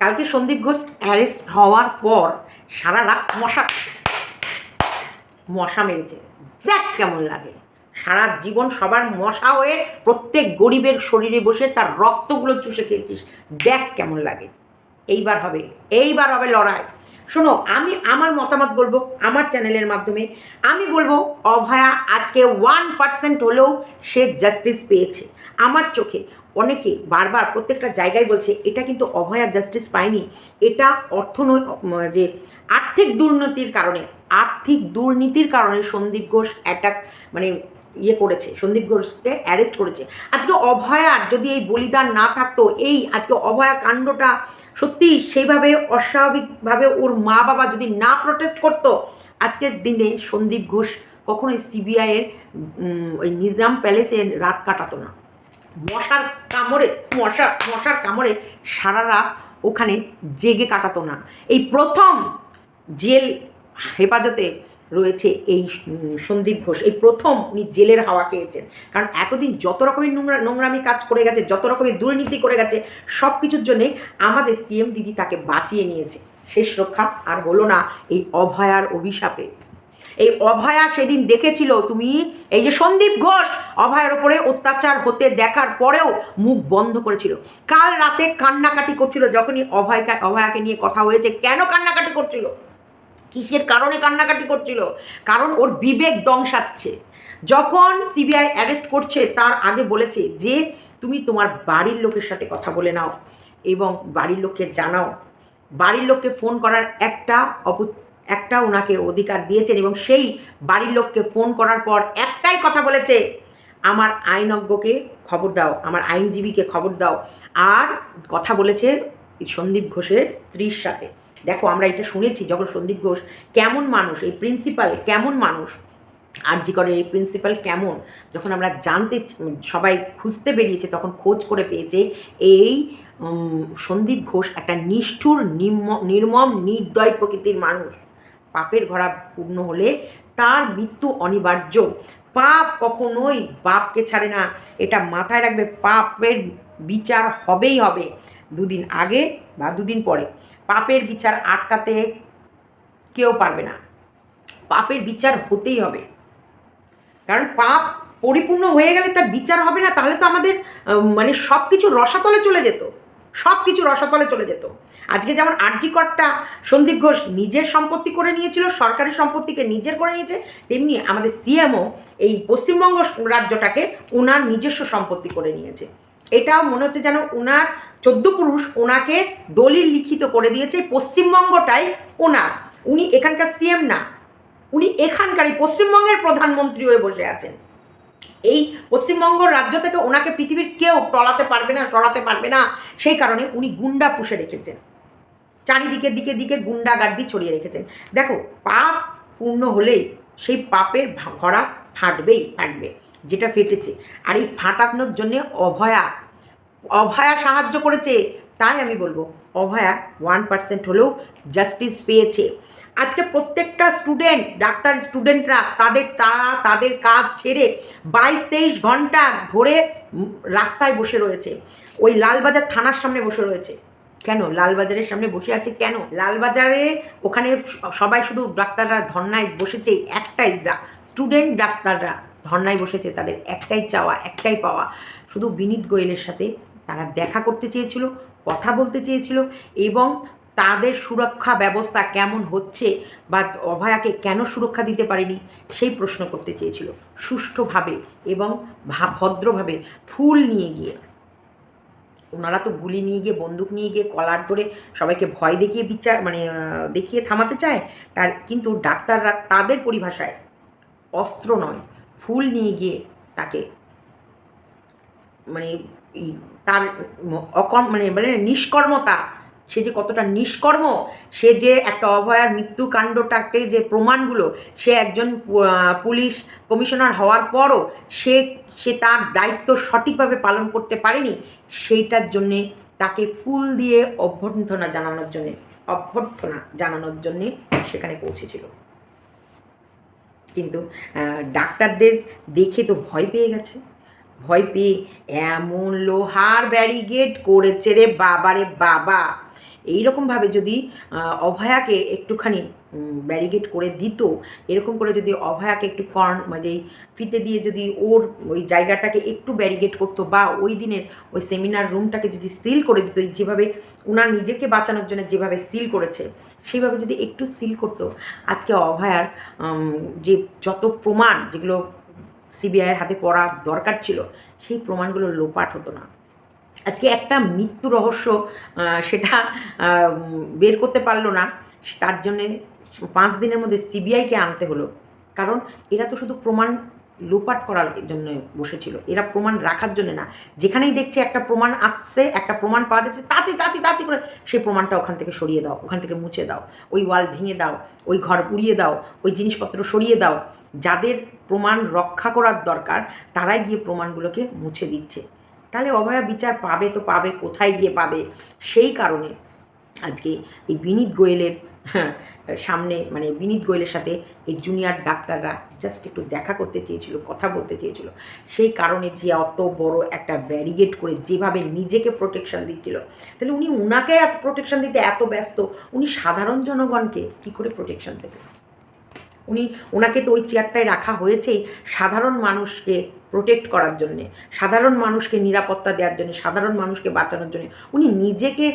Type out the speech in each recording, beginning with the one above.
কালকে সন্দীপ ঘোষ অ্যারেস্ট হওয়ার পর সারা রাত মশা মেরেছে। দেখ কেমন লাগে, সারা জীবন সবার মশা হয়ে প্রত্যেক গরিবের শরীরে বসে তার রক্তগুলো চুষে খেয়েছিস, দেখ কেমন লাগে। এইবার হবে লড়াই। শোনো, আমি আমার মতামত বলবো আমার চ্যানেলের মাধ্যমে। আমি বলবো অভয়া আজকে 1% হলেও সে জাস্টিস পেয়েছে আমার চোখে। অনেকে বারবার প্রত্যেকটা জায়গায় বলছে এটা কিন্তু অভয়া জাস্টিস পায়নি, এটা যে আর্থিক দুর্নীতির কারণে সন্দীপ ঘোষ অ্যাটাক মানে করেছে, সন্দীপ ঘোষকে অ্যারেস্ট করেছে। আজকে অভয়ার যদি এই বলিদান না থাকতো, এই আজকে অভয়া কাণ্ডটা সত্যি সেইভাবে অস্বাভাবিকভাবে ওর মা বাবা যদি না প্রোটেস্ট করতো, আজকের দিনে সন্দীপ ঘোষ কখনোই সিবিআইয়ের ওই নিজাম প্যালেসে রাত কাটাতো না। মশার কামড়ে সারা রাত ওখানে জেগে কাটাতো না। এই প্রথম জেল হেফাজতে রয়েছে এই সন্দীপ ঘোষ, এই প্রথম উনি জেলের হাওয়া খেয়েছেন। কারণ এতদিন যত রকমের নোংরামি কাজ করে গেছে, যত রকমের দুর্নীতি করে গেছে, সব কিছুর জন্যে আমাদের সিএম দিদি তাকে বাঁচিয়ে নিয়েছে। শেষ রক্ষা আর হলো না এই অভয়ার অভিশাপে। এই অভয়া সেদিন দেখেছিল, তুমি এই যে সন্দীপ ঘোষ অভয়ার ওপরে অত্যাচার হতে দেখার পরেও মুখ বন্ধ করেছিল। কাল রাতে কান্নাকাটি করছিল যখনই অভয়াকে নিয়ে কথা হয়েছে। কেন কান্নাকাটি করছিল, কিসের কারণে কান্নাকাটি করছিল? কারণ ওর বিবেক দংশাচ্ছে। যখন সিবিআই অ্যারেস্ট করছে তার আগে বলেছে যে তুমি তোমার বাড়ির লোকের সাথে কথা বলে নাও এবং বাড়ির লোককে জানাও। বাড়ির লোককে ফোন করার একটা ওনাকে অধিকার দিয়েছেন এবং সেই বাড়ির লোককে ফোন করার পর একটাই কথা বলেছে, আমার আইনজ্ঞকে খবর দাও, আমার আইনজীবীকে খবর দাও। আর কথা বলেছে সন্দীপ ঘোষের স্ত্রীর সাথে। দেখো, আমরা এটা শুনেছি যখন সন্দীপ ঘোষ কেমন মানুষ, এই প্রিন্সিপাল কেমন মানুষ, আরজি করে এই প্রিন্সিপাল কেমন, যখন আমরা সবাই খুঁজতে বেরিয়েছে তখন খোঁজ করে পেয়েছে এই সন্দীপ ঘোষ একটা নিষ্ঠুর নির্মম নির্দয় প্রকৃতির মানুষ। পাপের ঘোড়া পূর্ণ হলে তার মৃত্যু অনিবার্য। পাপ কখনোই বাপকে ছাড়ে না, এটা মাথায় রাখবে। পাপের বিচার হবেই হবে, দুদিন আগে বা দুদিন পরে। পাপের বিচার আটকাতে কেউ পারবে না, পাপের বিচার হতেই হবে। কারণ পাপ পরিপূর্ণ হয়ে গেলে তার বিচার হবে না, তাহলে তো আমাদের মানে সব কিছু রসাতলে চলে যেত। আজকে যেমন আরজি করটা সন্দীপ ঘোষ নিজের সম্পত্তি করে নিয়েছিল, সরকারি সম্পত্তিকে নিজের করে নিয়েছে, তেমনি আমাদের সিএমও এই পশ্চিমবঙ্গ রাজ্যটাকে ওনার নিজস্ব সম্পত্তি করে নিয়েছে। এটাও মনে হচ্ছে যেন ওনার 14 পুরুষ ওনাকে দলিল লিখিত করে দিয়েছে, পশ্চিমবঙ্গটাই ওনার। উনি এখানকার সিএম না, উনি এখানকারই পশ্চিমবঙ্গের প্রধানমন্ত্রী হয়ে বসে আছেন। এই পশ্চিমবঙ্গ রাজ্য থেকে ওনাকে পৃথিবীর কেউ টলাতে পারবে না, সরাতে পারবে না। সেই কারণে উনি গুন্ডা পুষে রেখেছেন, চারিদিকে দিকে গুন্ডাগার্দি ছড়িয়ে রেখেছেন। দেখো, পাপ পূর্ণ হলেই সেই পাপের ঘোড়া ফাটবে, যেটা ফেটেছে। আর এই ফাটানোর জন্যে অভয়া সাহায্য করেছে। তাই আমি বলবো অভয়া 1% হলেও জাস্টিস পেয়েছে। আজকে প্রত্যেকটা স্টুডেন্টরা তাদের কাজ ছেড়ে 22-23 ঘন্টা ধরে রাস্তায় বসে রয়েছে, ওই লালবাজার থানার সামনে বসে রয়েছে। কেন লালবাজারের সামনে বসে আছে? কেন লালবাজারে ওখানে সবাই শুধু ডাক্তাররা ধর্নায় বসেছে, একটাই স্টুডেন্ট ডাক্তাররা ধর্নায় বসেছে, তাদের একটাই চাওয়া, একটাই পাওয়া, শুধু বিনীত গোয়েলের সাথে তারা দেখা করতে চেয়েছিল, কথা বলতে চেয়েছিল এবং তাদের সুরক্ষা ব্যবস্থা কেমন হচ্ছে বা অভয়াকে কেন সুরক্ষা দিতে পারেনি সেই প্রশ্ন করতে চেয়েছিল, সুষ্ঠুভাবে এবং ভদ্রভাবে। ফুল নিয়ে গিয়ে, ওনারা তো গুলি নিয়ে গিয়ে, বন্দুক নিয়ে গিয়ে কলার ধরে সবাইকে ভয় দেখিয়ে দেখিয়ে থামাতে চায়। কিন্তু ডাক্তাররা তাদের পরিভাষায় অস্ত্র নয়, ফুল নিয়ে গিয়ে তাকে তার নিষ্কর্মতা, সে যে কতটা নিষ্কর্ম, সে যে একটা অভয়ার মৃত্যুকাণ্ডটাকে যে প্রমাণগুলো, সে একজন পুলিশ কমিশনার হওয়ার পরও সে তার দায়িত্ব সঠিকভাবে পালন করতে পারেনি। সেইটার জন্যে তাকে ফুল দিয়ে অভ্যর্থনা জানানোর জন্যে সেখানে পৌঁছেছিল। কিন্তু ডাক্তারদের দেখে তো ভয় পেয়ে গেছে, ভয় পেয়ে এমন লোহার ব্যারিকেড করেছে রে বাবা রে বাবা। এইরকমভাবে যদি অভয়াকে একটুখানি ব্যারিকেড করে দিত, এরকম করে যদি অভয়াকে একটু মানে এই ফিতে দিয়ে যদি ওর ওই জায়গাটাকে একটু ব্যারিকেড করতো, বা ওই দিনের ওই সেমিনার রুমটাকে যদি সিল করে দিত, যেভাবে ওনার নিজেকে বাঁচানোর জন্য যেভাবে সিল করেছে, সেইভাবে যদি একটু সিল করতো, আজকে অভয়ার যে যত প্রমাণ যেগুলো সিবিআইয়ের হাতে পড়া দরকার ছিল, সেই প্রমাণগুলো লোপাট হতো না। আজকে একটা মৃত্যু রহস্য সেটা বের করতে পারলো না, তার জন্যে 5 দিনের মধ্যে সিবিআইকে আনতে হলো। কারণ এরা তো শুধু প্রমাণ লোপাট করার জন্য বসেছিল, এরা প্রমাণ রাখার জন্য না। যেখানেই দেখছে একটা প্রমাণ আসছে, একটা প্রমাণ পাওয়া যাচ্ছে, তাতে করে সেই প্রমাণটা ওখান থেকে সরিয়ে দাও, ওখান থেকে মুছে দাও, ওই ওয়াল ভেঙে দাও, ওই ঘর উড়িয়ে দাও, ওই জিনিসপত্র সরিয়ে দাও। যাদের প্রমাণ রক্ষা করার দরকার তারাই গিয়ে প্রমাণগুলোকে মুছে দিচ্ছে। তাহলে অভয়া বিচার পাবে তো পাবে, কোথায় গিয়ে পাবে? সেই কারণে আজকে এই বিনীত গোয়েলের সামনে, মানে বিনীত গোয়েলের সাথে এই জুনিয়র ডাক্তাররা জাস্ট একটু দেখা করতে চেয়েছিল, কথা বলতে চেয়েছিল। সেই কারণে যে অত বড় একটা ব্যারিকেড করে যেভাবে নিজেকে প্রোটেকশন দিচ্ছিল, তাহলে উনি উনাকে এত প্রোটেকশন দিতে এত ব্যস্ত, উনি সাধারণ জনগণকে কী করে প্রোটেকশন দেবে? ওনাকে তো ওই চেয়ারটায় রাখা হয়েছেই সাধারণ মানুষকে প্রোটেক্ট করার জন্যে, সাধারণ মানুষকে নিরাপত্তা দেওয়ার জন্য, সাধারণ মানুষকে বাঁচানোর জন্য। উনি নিজেকে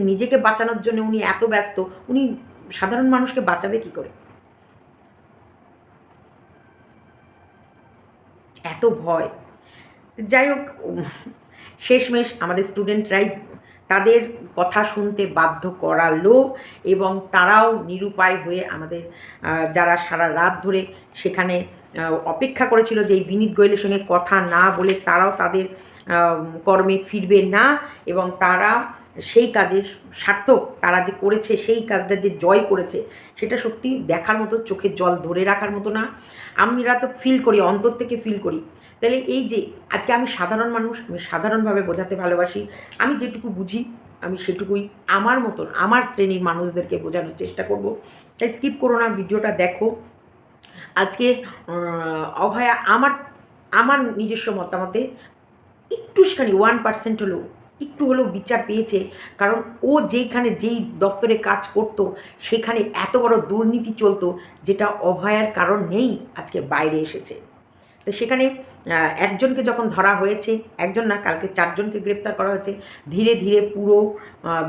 নিজেকে বাঁচানোর জন্য উনি এত ব্যস্ত, উনি সাধারণ মানুষকে বাঁচাবে কী করে? এত ভয়। যাই হোক, শেষমেশ আমাদের স্টুডেন্টরাই তাদের কথা শুনতে বাধ্য করালো, এবং তারাও নিরুপায় হয়ে আমাদের যারা সারা রাত ধরে সেখানে অপেক্ষা করেছিল যে এই বিনীত গোয়েলের সঙ্গে কথা না বলে তারাও তাদের কর্মে ফিরবে না, এবং তারা সেই কাজের সার্থক, তারা যে করেছে সেই কাজটা যে জয় করেছে, সেটা সত্যি দেখার মতো, চোখের জল ধরে রাখার মতো না। আমরা তো ফিল করি, অন্তর থেকে ফিল করি। তাহলে এই যে আজকে আমি সাধারণ মানুষ, আমি সাধারণভাবে বোঝাতে ভালোবাসি, আমি যেটুকু বুঝি আমি সেটুকুই আমার মতন আমার শ্রেণীর মানুষদেরকে বোঝানোর চেষ্টা করব। তাই স্কিপ করো না, ভিডিওটা দেখো। আজকে অভয়া আমার নিজস্ব মতামতে একটুখানি 1% হলেও একটু হলেও বিচার পেয়েছে। কারণ ও যেই দপ্তরে কাজ করতো সেখানে এত বড় দুর্নীতি চলতো, যেটা অভয়ার কারণ নেই আজকে বাইরে এসেছে। তো সেখানে একজনকে যখন ধরা হয়েছে, একজন না, কালকে 4 জনকে গ্রেপ্তার করা হয়েছে। ধীরে ধীরে পুরো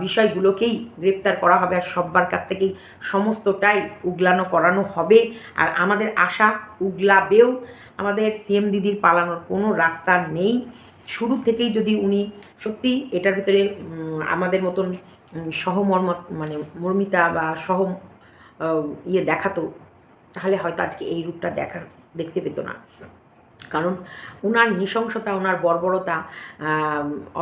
বিষয়গুলোকেই গ্রেপ্তার করা হবে, আর সব্বার কাছ থেকেই সমস্তটাই উগলানো করানো হবে। আর আমাদের আশা উগলাবেও। আমাদের সিএম দিদির পালানোর কোনো রাস্তা নেই। শুরু থেকেই যদি উনি সত্যি এটার ভিতরে আমাদের মতন মানে মর্মিতা বা দেখাতো, তাহলে হয়তো আজকে এই রূপটা দেখতে পেত না। কারণ ওনার নৃশংসতা, ওনার বর্বরতা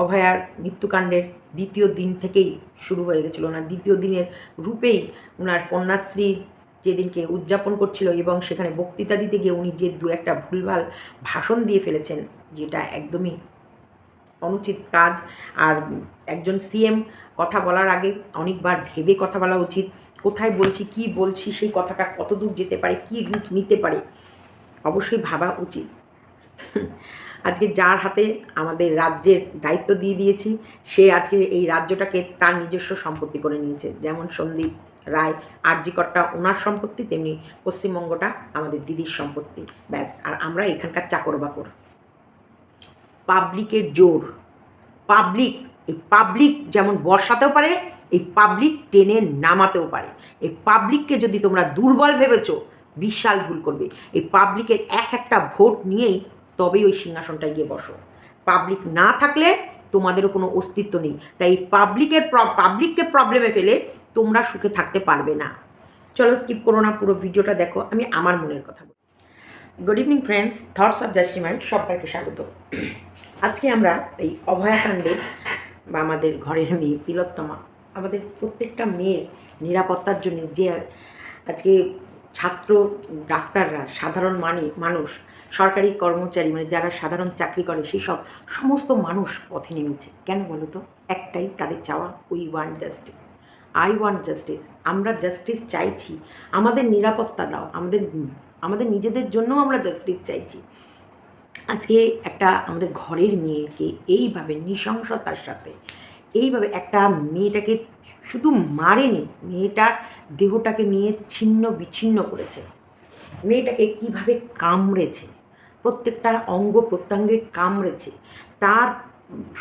অভয়ার মৃত্যুকাণ্ডের দ্বিতীয় দিন থেকেই শুরু হয়ে গেছিলো। ওনার দ্বিতীয় দিনের রূপেই ওনার কন্যাশ্রী যেদিনকে উদযাপন করছিল, এবং সেখানে বক্তৃতা দিতে গিয়ে উনি যে 2-1টা ভুলভাল ভাষণ দিয়ে ফেলেছেন, যেটা একদমই অনুচিত কাজ। আর একজন সিএম কথা বলার আগে অনেকবার ভেবে কথা বলা উচিত। কোথায় বলছি, কি বলছি, সেই কথাটা কতদূর যেতে পারে, কী রূপ নিতে পারে, অবশ্যই ভাবা উচিত। আজকে যার হাতে আমাদের রাজ্যের দায়িত্ব দিয়ে দিয়েছি, সে আজকে এই রাজ্যটাকে তার নিজস্ব সম্পত্তি করে নিয়েছে। যেমন সন্দীপ রায় আরজি করটা ওনার সম্পত্তি, তেমনি পশ্চিমবঙ্গটা আমাদের দিদির সম্পত্তি। ব্যাস, আর আমরা এখানকার চাকর বাকর। পাবলিকের জোর, এই পাবলিক যেমন বর্ষাতেও পারে, এই পাবলিক টেনে নামাতেও পারে। এই পাবলিককে যদি তোমরা দুর্বল ভেবেছো, বিশাল ভুল করবে। এই পাবলিকের একটা ভোট নিয়েই তবেই ওই সিংহাসনটায় গিয়ে বসো। পাবলিক না থাকলে তোমাদেরও কোনো অস্তিত্ব নেই। তাই এই পাবলিককে প্রবলেমে ফেলে তোমরা সুখে থাকতে পারবে না। চলো স্কিপ করো না, পুরো ভিডিওটা দেখো। আমি আমার মনের কথা বলি। Good evening friends, thoughts of just mind সবাইকে স্বাগত। আজকে আমরা এই অভয়াকাণ্ডে বা আমাদের ঘরের মেয়ে তিলোত্তমা, আমাদের প্রত্যেকটা মেয়ের নিরাপত্তার জন্য যে আজকে ছাত্র, ডাক্তাররা, সাধারণ মানুষ, সরকারি কর্মচারী, মানে যারা সাধারণ চাকরি করে, সেই সমস্ত মানুষ পথে নেমেছে। কেন বলো তো? একটাই তাদের চাওয়া, we want justice, I want justice. আমরা জাস্টিস চাইছি, আমাদের নিরাপত্তা দাও, আমাদের নিজেদের জন্য আমরা জাস্টিস চাইছি। আজকে একটা আমাদের ঘরের মেয়েকে এইভাবে নৃশংসতার সাথে এইভাবে একটা মেয়েটাকে শুধু মারেনি, মেয়েটার দেহটাকে নিয়ে ছিন্ন বিচ্ছিন্ন করেছে। মেয়েটাকে কিভাবে কামড়েছে, প্রত্যেকটা অঙ্গ প্রত্যঙ্গে কামড়েছে, তার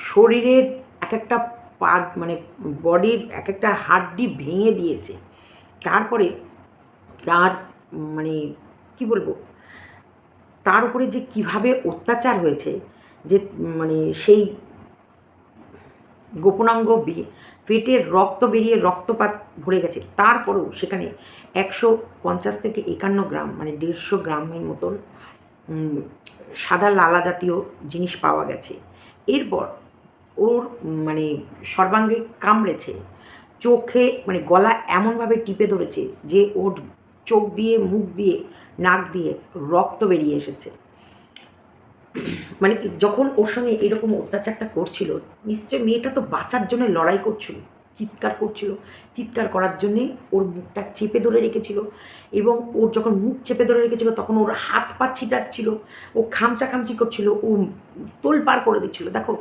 শরীরের এক একটা পা মানে বডির এক একটা হাড্ডি ভেঙে দিয়েছে। তারপরে তার মানে কি বলবো, তার উপরে যে কিভাবে অত্যাচার হয়েছে, যে মানে সেই গোপনাঙ্গ পেটের রক্ত বেরিয়ে রক্তপাত ভরে গেছে, তারপরেও সেখানে 150 থেকে 51 গ্রাম মানে 150 গ্রামের মতন সাদা লালা জাতীয় জিনিস পাওয়া গেছে। এরপর ওর মানে সর্বাঙ্গে কামড়েছে, চোখে মানে গলা এমনভাবে টিপে ধরেছে যে ওর চোখ দিয়ে, মুখ দিয়ে, নাক দিয়ে রক্ত বেরিয়ে এসেছে। মানে যখন ওর সঙ্গে এরকম অত্যাচারটা করছিল, নিশ্চয় মেয়েটা তো বাঁচার জন্য লড়াই করছিল, চিৎকার করছিল, চিৎকার করার জন্যে ওর মুখটা চেপে ধরে রেখেছিল। এবং ওর যখন মুখ চেপে ধরে রেখেছিল তখন ওর হাত পা ছিটাচ্ছিল, ও খামচাখামচি করছিল, ও তোলপাড় করে দিচ্ছিল। দেখো,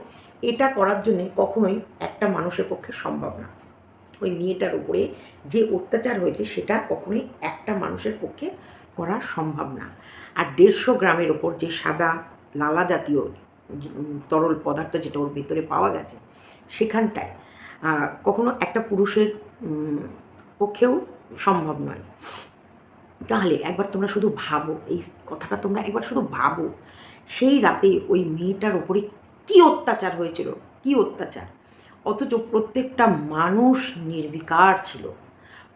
এটা করার জন্যে কখনোই একটা মানুষের পক্ষে সম্ভব না। ওই মেয়েটার উপরে যে অত্যাচার হয়েছে সেটা কখনোই একটা মানুষের পক্ষে করা সম্ভব না। আর 150 গ্রামের ওপর যে সাদা লালা জাতীয় তরল পদার্থ যেটা ওর ভেতরে পাওয়া গেছে, সেখানটায় কখনো একটা পুরুষের পক্ষেও সম্ভব নয়। তাহলে একবার তোমরা শুধু ভাবো, এই কথাটা তোমরা একবার শুধু ভাবো, সেই রাতে ওই মেয়েটার ওপরে কী অত্যাচার হয়েছিল, কী অত্যাচার! অথচ প্রত্যেকটা মানুষ নির্বিকার ছিল।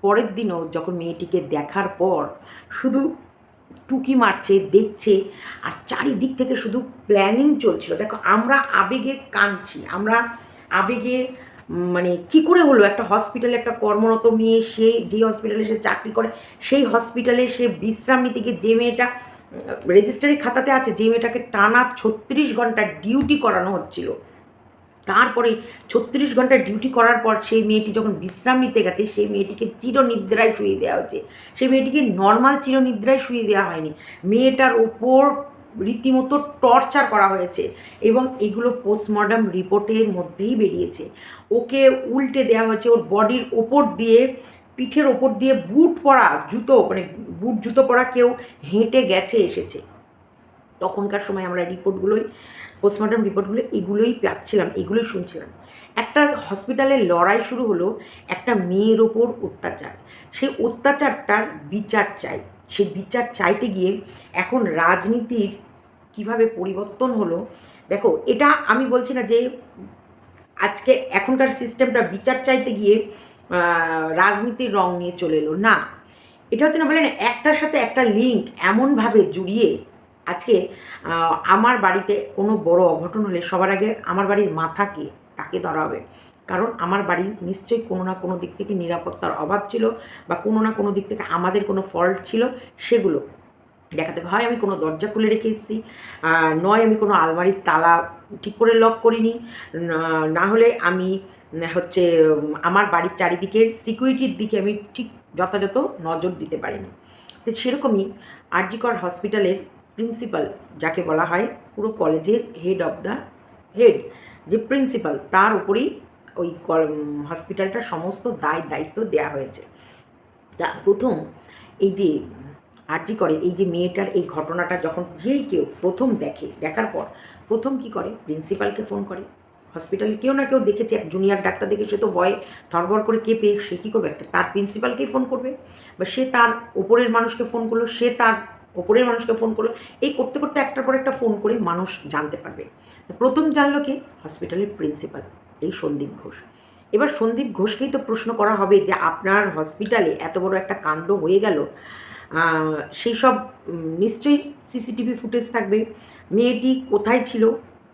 পরের দিনও যখন মেয়েটিকে দেখার পর শুধু টুকি মারছে, দেখছে, আর চারিদিক থেকে শুধু প্ল্যানিং চলছিল। দেখো, আমরা আবেগে কাঁদছি, আমরা আবেগে মানে কী করে হলো, একটা হসপিটালে একটা কর্মরত মেয়ে, সে যেই হসপিটালে সে চাকরি করে, সেই হসপিটালে সে বিশ্রাম নিতে গিয়ে যে মেয়েটা রেজিস্ট্রারি খাতাতে আছে, যে মেয়েটাকে টানা 36 ঘন্টা ডিউটি করানো হচ্ছিল, তারপরে 36 ঘন্টা ডিউটি করার পর সেই মেয়েটি যখন বিশ্রাম নিতে গেছে, সেই মেয়েটিকে চিরনিদ্রায় শুয়ে দেওয়া হয়েছে। সেই মেয়েটিকে নর্মাল চিরনিদ্রায় শুয়ে দেওয়া হয়নি, মেয়েটার ওপর রীতিমতো টর্চার করা হয়েছে। এবং এগুলো পোস্টমর্টম রিপোর্টের মধ্যেই বেরিয়েছে। ওকে উল্টে দেওয়া হয়েছে, ওর বডির ওপর দিয়ে, পিঠের ওপর দিয়ে বুট পরা জুতো, মানে বুট জুতো পরা কেউ হেঁটে গেছে এসেছে। তখনকার সময় আমরা রিপোর্টগুলোই, পোস্টমর্টম রিপোর্টগুলো এগুলোই পাচ্ছিলাম, এগুলোই শুনছিলাম। একটা হসপিটালে লড়াই শুরু হলো একটা মেয়ের ওপর অত্যাচার, সেই অত্যাচারটার বিচার চাই। সে বিচার চাইতে গিয়ে এখন রাজনীতির কিভাবে পরিবর্তন হলো। দেখো, এটা আমি বলছি না যে আজকে এখনকার সিস্টেমটা বিচার চাইতে গিয়ে রাজনীতির রং নিয়ে চলে এলো, না। এটা হচ্ছে না, বলে না, একটার সাথে একটা লিঙ্ক এমনভাবে জুড়িয়ে আজকে আমার বাড়িতে কোনো বড় অঘটন হলে সবার আগে আমার বাড়ির মাথাকে তাকে ধরা হবে। কারণ আমার বাড়ির নিশ্চয়ই কোনো না কোনো দিক থেকে নিরাপত্তার অভাব ছিল, বা কোনো না কোনো দিক থেকে আমাদের কোনো ফল্ট ছিল, সেগুলো দেখাতে হবে। হয় আমি কোনো দরজা খুলে রেখে এসেছি, নয় আমি কোনো আলমারির তালা ঠিক করে লক করিনি, না হলে আমি হচ্ছে আমার বাড়ির চারিদিকের সিকিউরিটির দিকে আমি ঠিক যথাযথ নজর দিতে পারিনি। তো সেরকমই আরজিকর হসপিটালের প্রিন্সিপাল, যাকে বলা হয় পুরো কলেজের হেড অফ দ্য হেড, যে প্রিন্সিপাল, তার উপরেই ওই হসপিটালটার সমস্ত দায়িত্ব দেওয়া হয়েছে। তা প্রথম এই যে আরজি করে, এই যে মেয়েটার এই ঘটনাটা যখন যেই কেউ প্রথম দেখে, দেখার পর প্রথম কি করে, প্রিন্সিপালকে ফোন করে। হসপিটালে কেউ না কেউ দেখেছে, এক জুনিয়র ডাক্তার দেখে সে তো ভয়ে থরবর করে কেঁপে, সে কী করবে, একটা তার প্রিন্সিপালকেই ফোন করবে, বা সে তার ওপরের মানুষকে ফোন করলো, সে তার ওপরের মানুষকে ফোন করলো। এই করতে করতে একটার পর একটা ফোন করে মানুষ জানতে পারবে। প্রথম জানলো কে, হসপিটালের প্রিন্সিপাল, এই সন্দীপ ঘোষ। এবার সন্দীপ ঘোষকেই তো প্রশ্ন করা হবে যে আপনার হসপিটালে এত বড় একটা কাণ্ড হয়ে গেল, সেই সব নিশ্চয়ই সিসিটিভি ফুটেজ থাকবে, মেয়েটি কোথায় ছিল,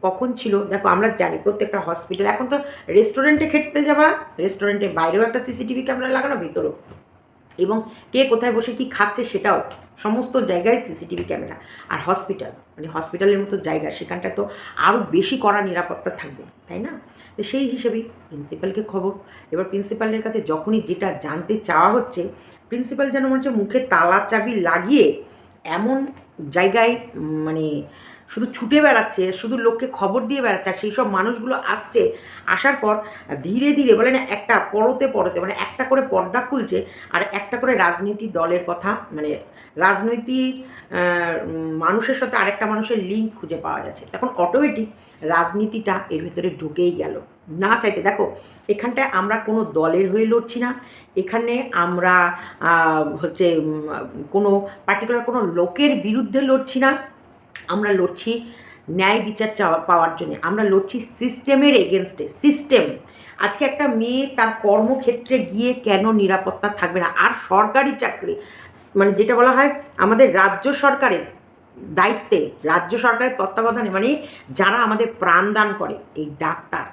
কখন ছিল। দেখো, আমরা জানি প্রত্যেকটা হসপিটাল, এখন তো রেস্টুরেন্টে খেতে যাবা, রেস্টুরেন্টের বাইরেও একটা সিসিটিভি ক্যামেরা লাগানো, ভেতরেও, এবং কে কোথায় বসে কী খাচ্ছে সেটাও, সমস্ত জায়গায় সিসিটিভি ক্যামেরা। আর হসপিটাল মানে হসপিটালের মতো জায়গা, সেখানটায় তো আরও বেশি কড়া নিরাপত্তা থাকবে, তাই না? তো সেই হিসেবেই প্রিন্সিপালকে খবর। এবার প্রিন্সিপালের কাছে যখনই যেটা জানতে চাওয়া হচ্ছে, প্রিন্সিপাল যেন মনে হচ্ছে মুখে তালা চাবি লাগিয়ে এমন জায়গায় মানে শুধু ছুটে বেড়াচ্ছে, শুধু লোককে খবর দিয়ে বেড়াচ্ছে, আর সেই সব মানুষগুলো আসছে, আসার পর ধীরে ধীরে বলে না একটা পরতে পরতে মানে একটা করে পর্দা খুলছে, আর একটা করে রাজনীতি দলের কথা মানে রাজনৈতিক মানুষের সাথে আরেকটা মানুষের লিঙ্ক খুঁজে পাওয়া যাচ্ছে। তখন অটোমেটিক রাজনীতিটা এর ভেতরে ঢুকেই গেল না চাইতে। দেখো এখানটায় আমরা কোনো দলের হয়ে লড়ছি না, এখানে আমরা হচ্ছে কোনো পার্টিকুলার কোনো লোকের বিরুদ্ধে লড়ছি না, আমরা লড়ছি ন্যায় বিচার পাওয়ার জন্য, আমরা লড়ছি সিস্টেমের এগেনস্টে। সিস্টেম আজকে একটা মেয়ে তার কর্মক্ষেত্রে গিয়ে কেন নিরাপত্তা থাকবে না? আর সরকারি চাকরি মানে যেটা বলা হয় আমাদের রাজ্য সরকারের দায়িত্বে, রাজ্য সরকারের তত্ত্বাবধানে, মানে যারা আমাদের প্রাণদান করে এই ডাক্তার,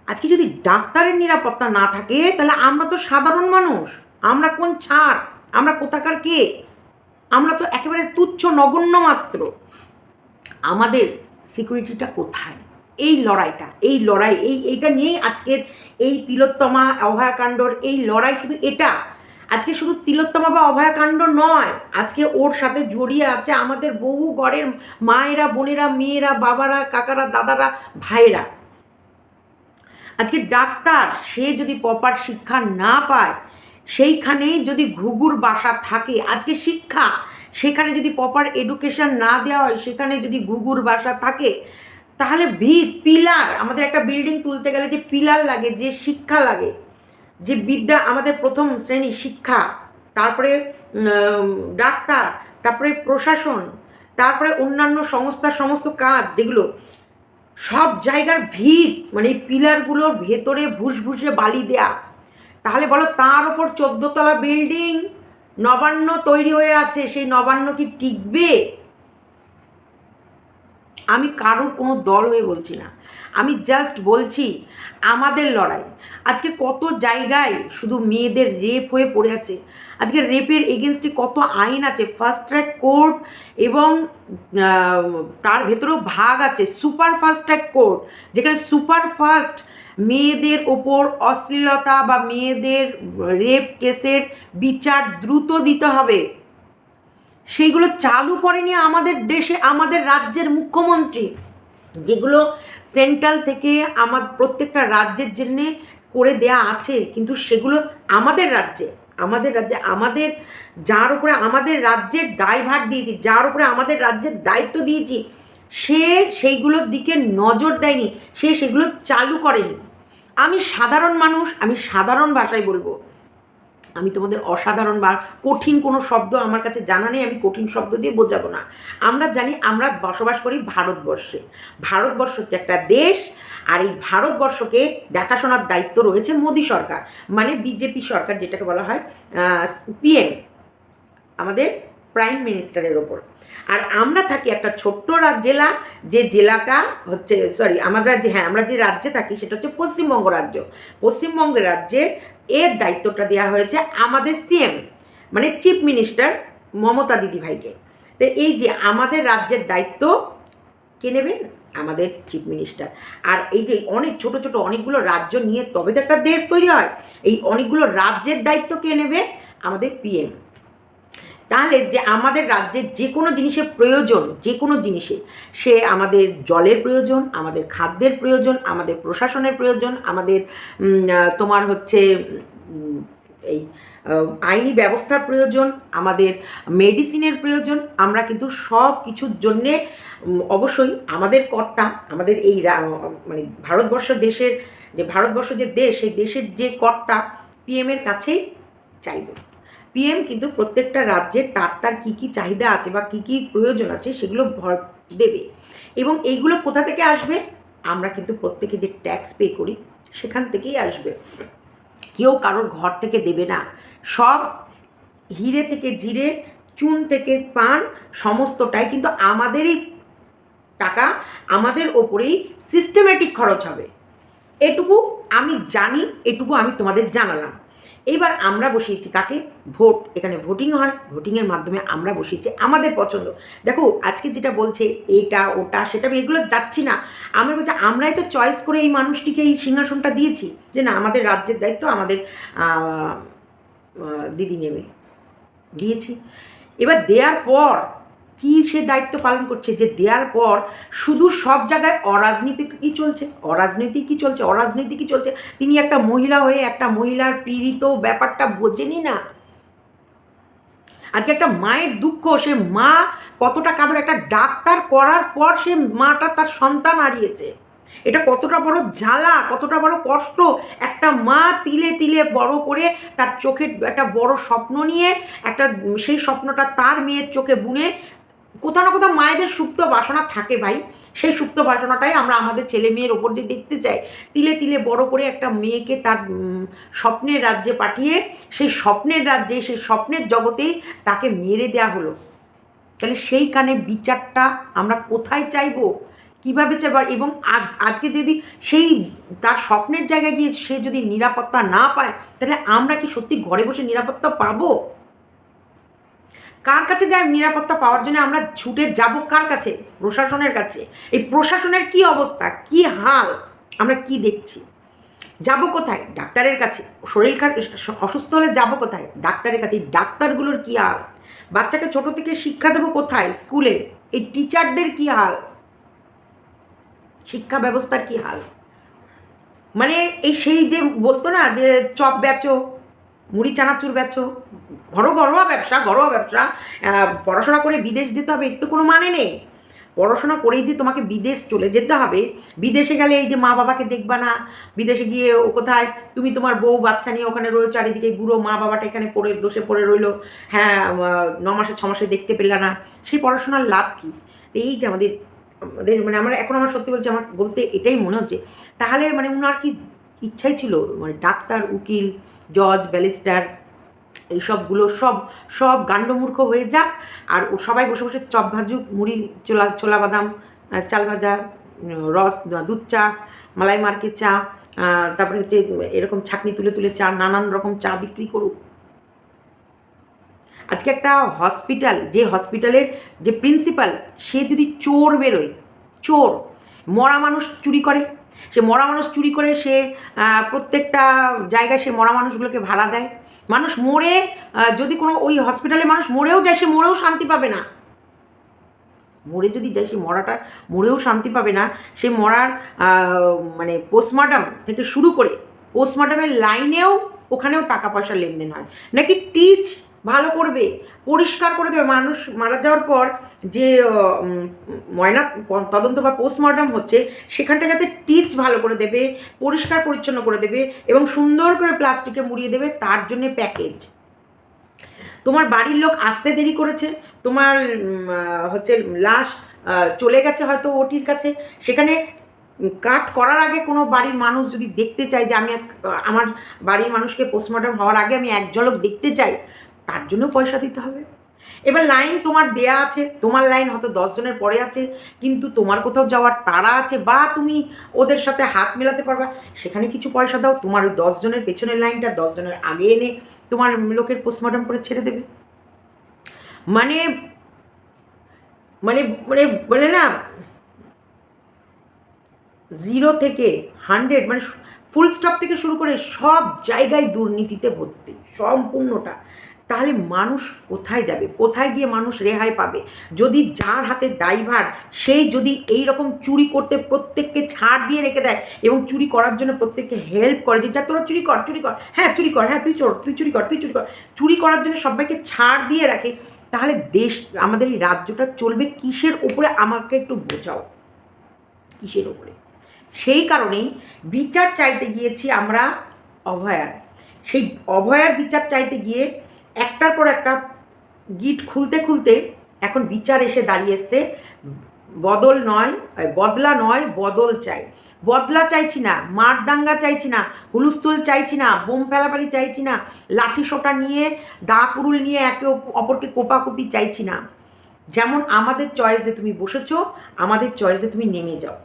আজকে যদি ডাক্তারের নিরাপত্তা না থাকে তাহলে আমরা তো সাধারণ মানুষ, আমরা কোন ছাড়, আমরা কোথাকার কে? আমরা তো একেবারে তুচ্ছ নগণ্য মাত্র। আমাদের সিকিউরিটিটা কোথায়? এই লড়াইটা, এইটা নিয়েই আজকের এই তিলোত্তমা অভয়াকাণ্ডর এই লড়াই। শুধু এটা আজকে শুধু তিলোত্তমা বা অভয়াকাণ্ড নয়, আজকে ওর সাথে জড়িয়ে আছে আমাদের বহু ঘরের মায়েরা, বোনেরা, মেয়েরা, বাবারা, কাকারা, দাদারা, ভাইয়েরা। আজকে ডাক্তার সে যদি প্রপার শিক্ষা না পায়, সেইখানে যদি ঘুঘুর বাসা থাকে, আজকে শিক্ষা সেখানে যদি প্রপার এডুকেশন না দেওয়া হয়, সেখানে যদি ঘুঘুর বাসা থাকে, তাহলে ভিত পিলার, আমাদের একটা বিল্ডিং তুলতে গেলে যে পিলার লাগে, যে শিক্ষা লাগে, যে বিদ্যা, আমাদের প্রথম শ্রেণী শিক্ষা, তারপরে ডাক্তার, তারপরে প্রশাসন, তারপরে অন্যান্য সংস্থার সমস্ত কাজ, যেগুলো সব জায়গার ভিত মানে এই পিলারগুলোর ভেতরে ভুসভুসে বালি দেয়া। তাহলে বলো তার ওপর 14 তলা বিল্ডিং নবান্ন তৈরি হয়ে আছে, সেই নবান্ন কি টিকবে? আমি কারোর কোনো দল হয়ে বলছি না, আমি জাস্ট বলছি আমাদের লড়াই। আজকে কত জায়গায় শুধু মেয়েদের রেপ হয়ে পড়ে আছে, আজকে রেপের এগেনস্টে কত আইন আছে, ফাস্ট ট্র্যাক কোর্ট এবং তার ভেতরেও ভাগ আছে সুপার ফাস্ট ট্র্যাক কোর্ট, যেখানে সুপার ফাস্ট মেয়েদের ওপর অশ্লীলতা বা মেয়েদের রেপ কেসের বিচার দ্রুত দিতে হবে। সেইগুলো চালু করেনি আমাদের দেশে আমাদের রাজ্যের মুখ্যমন্ত্রী, যেগুলো সেন্ট্রাল থেকে প্রত্যেকটা রাজ্যের জন্যে করে দেয়া আছে, কিন্তু সেগুলো আমাদের রাজ্যে আমাদের যার উপরে আমাদের রাজ্যের দায়ভার দিয়েছি, যার উপরে আমাদের রাজ্যের দায়িত্ব দিয়েছি, সে সেইগুলোর দিকে নজর দেয়নি, সে সেগুলো চালু করেনি। আমি সাধারণ মানুষ, আমি সাধারণ ভাষায় বলবো, আমি তোমাদের অসাধারণ বা কঠিন কোনো শব্দ আমার কাছে জানা নেই, আমি কঠিন শব্দ দিয়ে বোঝাবো না। আমরা জানি আমরা বসবাস করি ভারতবর্ষে, ভারতবর্ষ হচ্ছে একটা দেশ, আর এই ভারতবর্ষকে দেখাশোনার দায়িত্ব রয়েছে মোদী সরকার, মানে বিজেপি সরকার, যেটাকে বলা হয় পিএম, আমাদের প্রাইম মিনিস্টারের ওপর। আর আমরা থাকি একটা ছোট্ট জেলা, যে জেলাটা হচ্ছে আমরা যে রাজ্যে থাকি সেটা হচ্ছে পশ্চিমবঙ্গ রাজ্য। পশ্চিমবঙ্গ রাজ্যের এর দায়িত্বটা দেওয়া হয়েছে আমাদের সিএম মানে চিফ মিনিস্টার মমতা দিদিভাইকে। তো এই যে আমাদের রাজ্যের দায়িত্ব কে নেবেন? আমাদের চিফ মিনিস্টার। আর এই যে অনেক ছোট ছোট অনেকগুলো রাজ্য নিয়ে তবে তো একটা দেশ তৈরি হয়, এই অনেকগুলো রাজ্যের দায়িত্ব কে নেবে? আমাদের পিএম। তাহলে যে আমাদের রাজ্যের যে কোনো জিনিসের প্রয়োজন, যে কোনো জিনিসে, সে আমাদের জলের প্রয়োজন, আমাদের খাদ্যের প্রয়োজন, আমাদের প্রশাসনের প্রয়োজন, আমাদের তোমার হচ্ছে এই আইনি ব্যবস্থার প্রয়োজন, আমাদের মেডিসিনের প্রয়োজন, আমরা কিন্তু সব কিছুর জন্যে অবশ্যই আমাদের কর্তা, আমাদের এই মানে ভারতবর্ষ দেশের যে ভারতবর্ষ যে দেশ, সেই দেশের যে কর্তা পিএমের কাছেই চাইব। পিএম কিন্তু প্রত্যেকটা রাজ্যের তার কী কী চাহিদা আছে বা কী কী প্রয়োজন আছে সেগুলো ভর দেবে। এবং এইগুলো কোথা থেকে আসবে? আমরা কিন্তু প্রত্যেকে যে ট্যাক্স পে করি সেখান থেকেই আসবে, কেউ কারোর ঘর থেকে দেবে না। সব হিরে থেকে জিরে, চুন থেকে পান, সমস্তটাই কিন্তু আমাদেরই টাকা, আমাদের ওপরেই সিস্টেমেটিক খরচ হবে। এটুকু আমি জানি, এটুকু আমি তোমাদের জানালাম। এইবার আমরা বসিয়েছি কাকে? ভোট। এখানে ভোটিং হয়, ভোটিংয়ের মাধ্যমে আমরা বসিয়েছি আমাদের পছন্দ। দেখো আজকে যেটা বলছে এটা ওটা সেটা, আমি এগুলো যাচ্ছি না। আমরা বলছি আমরাই তো চয়েস করে এই মানুষটিকে এই সিংহাসনটা দিয়েছি, যে না আমাদের রাজ্যের দায়িত্ব আমাদের দিদি নেবে, দিয়েছি। এবার দেওয়ার পর কি সে দায়িত্ব পালন করছে যে দেওয়ার পর শুধু সব জায়গায় অরাজনীতিকই চলছে, অরাজনীতিকই চলছে। তিনি একটা মহিলা হয়ে একটা মহিলার পীড়িত ব্যাপারটা বোঝেনি না। আজকে একটা মায়ের দুঃখ, সে মা কতটা কাঁদর, একটা ডাক্তার করার পর সে মাটা তার সন্তান হারিয়েছে। এটা কতটা বড় জ্বালা, কতটা বড় কষ্ট। একটা মা তিলে তিলে বড় করে তার চোখে একটা বড় স্বপ্ন নিয়ে একটা সেই স্বপ্নটা তার মেয়ের চোখে বুনে, কোথাও না কোথাও মায়েদের সুপ্ত বাসনা থাকে ভাই, সেই সুপ্ত বাসনাটাই আমরা আমাদের ছেলে মেয়ের ওপর দিয়ে দেখতে চাই। তিলে তিলে বড় করে একটা মেয়েকে তার স্বপ্নের রাজ্যে পাঠিয়ে সেই স্বপ্নের রাজ্যে, সেই স্বপ্নের জগতেই তাকে মেরে দেওয়া হলো। তাহলে সেইখানে বিচারটা আমরা কোথায় চাইবো, কীভাবে চাইব? এবং আজকে যদি সেই তার স্বপ্নের জায়গায় গিয়ে সে যদি নিরাপত্তা না পায়, তাহলে আমরা কি সত্যি ঘরে বসে নিরাপত্তা পাবো? কার কাছে যাই নিরাপত্তা পাওয়ার জন্য আমরা ছুটে যাব? কার কাছে? প্রশাসনের কাছে। এই প্রশাসনের কি অবস্থা, কি হাল, আমরা কি দেখছি? যাব কোথায়? ডাক্তারের কাছে। শরীর অসুস্থ হলে যাব কোথায়? ডাক্তারের কাছে। ডাক্তারগুলোর কি হাল? বাচ্চাকে ছোট থেকে শিক্ষা দেবো কোথায়? স্কুলে। এই টিচারদের কি হাল? শিক্ষা ব্যবস্থার কি হাল? মানে এই সেই যে বলতো না যে চপ বেচো, মুড়ি চানাচুর বেচো, ঘরোয়া ব্যবসা, পড়াশোনা করে বিদেশ যেতে হবে এর তো কোনো মানে নেই। পড়াশোনা করেই যে তোমাকে বিদেশ চলে যেতে হবে, বিদেশে গেলে এই যে মা বাবাকে দেখবা না, বিদেশে গিয়ে ও কোথায় তুমি তোমার বউ বাচ্চা নিয়ে ওখানে রয়েছো, চারিদিকে গুঁড়ো মা বাবাটা এখানে পড়ে দোষে পড়ে রইলো, হ্যাঁ 9 মাসে 6 মাসে দেখতে পেলে না, সেই পড়াশোনার লাভ কী? এই যে আমাদের আমাদের মানে আমার সত্যি বলছি, আমার বলতে এটাই মনে হচ্ছে, তাহলে মানে ওনার কি ইচ্ছাই ছিল মানে ডাক্তার, উকিল, জজ, ব্যারিস্টার এইসবগুলো সব গাণ্ডমূর্খ হয়ে যাক, আর ও সবাই বসে বসে চপ ভাজুক, মুড়ি ছোলা বাদাম, চাল ভাজা, দুধ চা, মালাই মার্কে চা, তারপরে হচ্ছে এরকম ছাঁকনি তুলে তুলে চা, নানান রকম চা বিক্রি করুক। আজকে একটা হসপিটাল, যে হসপিটালের যে প্রিন্সিপাল, সে যদি চোর বেরোয়, চোর, মরা মানুষ চুরি করে, সে মরা মানুষ চুরি করে, সে প্রত্যেকটা জায়গায় সে মরা মানুষগুলোকে ভাড়া দেয়, মানুষ মরে, যদি কোনো ওই হসপিটালে মানুষ মরেও যায়, সে মরেও শান্তি পাবে না। মরে যদি যায়, সে মরাটা মরেও শান্তি পাবে না। সে মরার মানে পোস্টমর্টম থেকে শুরু করে পোস্টমর্টমের লাইনেও ওখানেও টাকা পয়সার লেনদেন হয়, নাকি টিচ ভালো করবে, পরিষ্কার করে দেবে। মানুষ মারা যাওয়ার পর যে ময়না তদন্ত বা পোস্টমর্টম হচ্ছে, সেখানটা যাতে টিচ ভালো করে দেবে, পরিষ্কার পরিচ্ছন্ন করে দেবে এবং সুন্দর করে প্লাস্টিকে মুড়িয়ে দেবে, তার জন্যে প্যাকেজ। তোমার বাড়ির লোক আসতে দেরি করেছে, তোমার হচ্ছে লাশ চলে গেছে হয়তো ওটির কাছে, সেখানে কাট করার আগে কোনো বাড়ির মানুষ যদি দেখতে চায় যে আমি আমার বাড়ির মানুষকে পোস্টমর্টম হওয়ার আগে আমি এক ঝলক দেখতে চাই, তার জন্য পয়সা দিতে হবে। এবার লাইন তোমার দেয়া আছে, তোমার লাইন হয়তো 10 জনের পরে আছে, কিন্তু তোমার কোথাও যাওয়ার তাড়া আছে, বা তুমি ওদের সাথে হাত মেলাতে পারবা, সেখানে কিছু পয়সা দাও, তোমার ওই 10 জনের পেছনের লাইনটা 10 জনের আগে এনে তোমার লোকের পোস্টমর্টম করে ছেড়ে দেবে। মানে মানে মানে বলে না, 0 থেকে 100, মানে ফুল স্টপ থেকে শুরু করে সব জায়গায় দুর্নীতিতে ভর্তি সম্পূর্ণটা। তাহলে মানুষ কোথায় যাবে? কোথায় গিয়ে মানুষ রেহাই পাবে? যদি যার হাতে দায়ভার, সেই যদি এই রকম চুরি করতে প্রত্যেককে ছাড় দিয়ে রেখে দেয় এবং চুরি করার জন্য প্রত্যেককে হেল্প করে, যে যা তোরা চুরি কর, হ্যাঁ চুরি কর, হ্যাঁ তুই চোর, তুই চুরি কর, চুরি করার জন্য সবাইকে ছাড় দিয়ে রাখে, তাহলে দেশ, আমাদের এই রাজ্যটা চলবে কিসের ওপরে? আমাকে একটু বোঝাও, কিসের ওপরে? সেই কারণেই বিচার চাইতে গিয়েছি আমরা অভয়ার। সেই অভয়ার বিচার চাইতে গিয়ে একটার পর একটা গিট খুলতে খুলতে এখন বিচার এসে দাঁড়িয়ে এসছে। বদলা নয়, বদল চাই। বদলা চাইছি না, মারদাঙ্গা চাইছি না, হুলুস্থুল চাইছি না, বোম ফেলাফালি চাইছি না, লাঠি সোটা নিয়ে, দা কুড়ুল নিয়ে একে অপরকে কোপাকুপি চাইছি না। যেমন আমাদের চয়েসে তুমি বসেছো, আমাদের চয়েসে তুমি নেমে যাও,